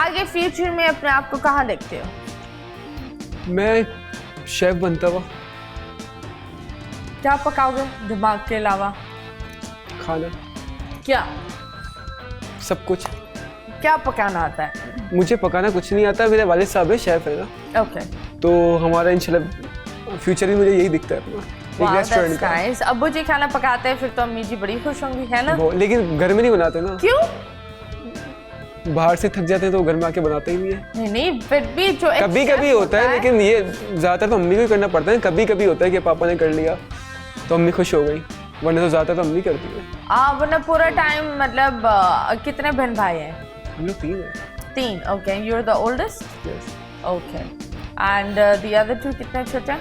आगे फ्यूचर में अपने आप को कहाँ देखते हो? मैं शेफ बनता हुआ। क्या पकाओगे दिमाग के अलावा? खाना, क्या सब कुछ। क्या पकाना आता है? मुझे पकाना कुछ नहीं आता, मेरे वालिद साहब है शेफ है ना। ओके, तो हमारा इंशाल्लाह फ्यूचर में मुझे यही दिखता है अपना एक रेस्टोरेंट का। नाइस। अब्बू जी खाना पकाते हैं फिर तो अम्मी जी बड़ी खुश होंगी, है ना? लेकिन घर में नहीं बनाते ना। क्यों? बाहर से थक जाते हैं तो घर में आके बनाते ही नहीं है। नहीं नहीं, फिर भी जो कभी कभी होता है, लेकिन ये ज़्यादातर तो अम्मी को ही करना पड़ता है। कभी कभी होता है कि पापा ने कर लिया तो अम्मी खुश हो गई, वरना तो ज़्यादातर तो अम्मी करती है। वरना पूरा टाइम मतलब कितने बहन भाई हैं? हम लोग 3 हैं। 3, okay. You are the oldest? Yes. Okay. And the other 2 कितने छोटे हैं?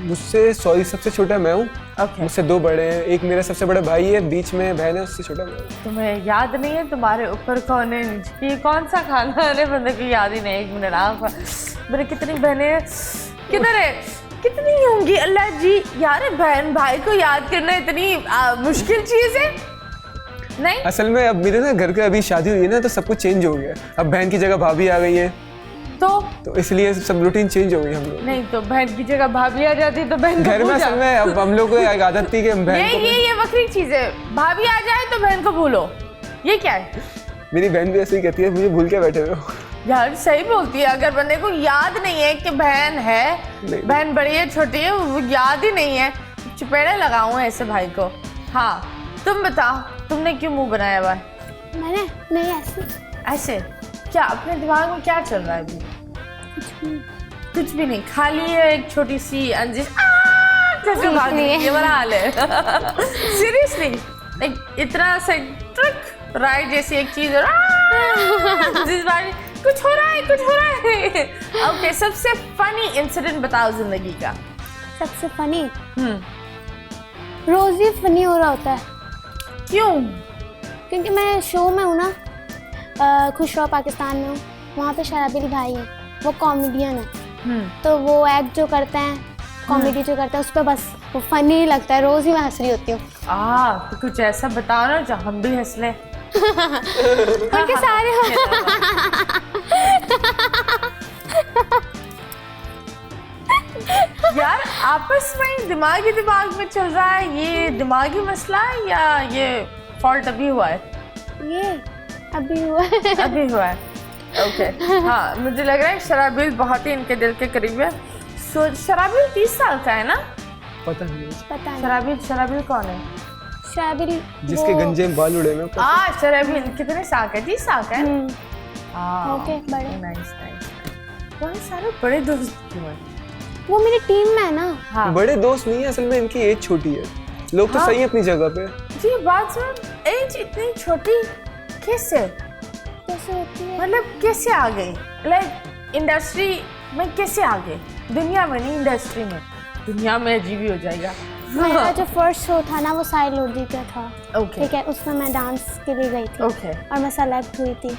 मुझसे सबसे छोटा मैं हूँ। ओके। मुझसे 2 बड़े हैं, एक मेरा सबसे बड़ा भाई है, बीच में बहन है, उससे छोटा मैं हूँ। तुम्हें याद नहीं है तुम्हारे ऊपर कौन है, नीचे कौन सा खाना है? बंदे को याद ही नहीं। 1 मिनट आप मेरे कितनी बहनें हैं, किधर है, कितनी होंगी? अल्लाह जी यार, बहन भाई को याद करना इतनी मुश्किल चीज़ है नहीं? असल में अब मेरे ना घर के अभी शादी हुई है ना, तो सब कुछ चेंज हो गया। अब बहन की जगह भाभी आ गई है, तो इसलिए सब रूटीन चेंज हो गई हम लोग। नहीं तो बहन की जगह भाभी आ जाती तो बहन घर में असल में अब हम लोग को एक आदत थी कि हम बहन को ये वक्री चीज है, भाभी आ जाए तो बहन को भूलो, ये क्या है? मेरी बहन भी ऐसे ही कहती है, मुझे भूल के बैठे हुए हो। यार सही बोलती है, अगर बंदे को याद नहीं है कि बहन है, बहन बड़ी है छोटी है, वो याद ही नहीं है, चपेड़े लगाऊं ऐसे भाई को। हाँ तुम बताओ, तुमने क्यों मुंह बनाया हुआ? मैंने नहीं ऐसे क्या अपने दिमाग में क्या चल रहा है अभी? कुछ भी नहीं, खाली है एक छोटी सी अंजिश कैसे भाग रही है, ये वाला हाल है। सीरियसली एक इतना सा ट्रिक राइट जैसी एक चीज जिस बार कुछ हो रहा है, कुछ हो रहा है। ओके, सबसे फनी इंसिडेंट बताओ जिंदगी का। सबसे फनी रोज ही फनी हो रहा होता है। क्यों? क्योंकि मैं शो में हूँ ना, खुश रहो पाकिस्तान में हूँ, वहाँ पे शराबी भाई हैं, वो कॉमेडियन है। तो वो एक्ट जो करते हैं, कॉमेडी जो करते हैं, उस पर बस वो फनी लगता है, रोज ही मैं हंस रही होती हूँ। तो कुछ ऐसा बताओ ना जो हम भी हंस लें। क्योंकि सारे यार आपस में दिमाग में चल रहा है, ये दिमागी मसला है या ये फॉल्ट अभी हुआ है? ये अभी हुआ है। अभी हुआ है, ओके। हाँ मुझे लग रहा है शराबील बहुत ही इनके दिल के करीब है। शराबील 30 साल का है ना? पता नहीं। शराबील कौन है? शराबील जिसके गंजे में बाल उड़े में। शराबील कितने साल का है? 30 साल का है। ओके, बड़े। नाइस। बहुत सारे बड़े दोस्त क्यों हैं? वो मेरी टीम में है ना। हाँ। बड़े दोस्त नहीं है, असल में इनकी एज छोटी है। लोग तो सही है अपनी जगह पे। जी बात सुन, एज इतनी छोटी कैसे होती है? मतलब कैसे आ गई? लाइक इंडस्ट्री में कैसे आ गए? दुनिया में नहीं, इंडस्ट्री में। दुनिया में अजीब ही हो जाएगा। मेरा जो फर्स्ट शो था ना वो साहिल लोधी का था। ओके। ठीक है, उसमें मैं डांस के लिए गई थी। ओके। और मैं सेलेक्ट हुई थी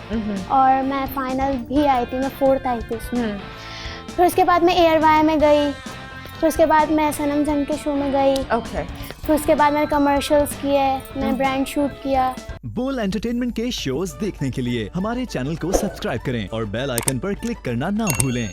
और मैं फाइनल भी आई थी, मैं 4th आई थी उसमें। फिर उसके बाद मैं एयरवाई में गई, फिर उसके बाद मैं सनम जंग के शो में गई। ओके। फिर उसके बाद मैंने कमर्शियल्स किए, मैंने ब्रांड शूट किया। बोल एंटरटेनमेंट के शोज देखने के लिए हमारे चैनल को सब्सक्राइब करें और बेल आइकन पर क्लिक करना ना भूलें।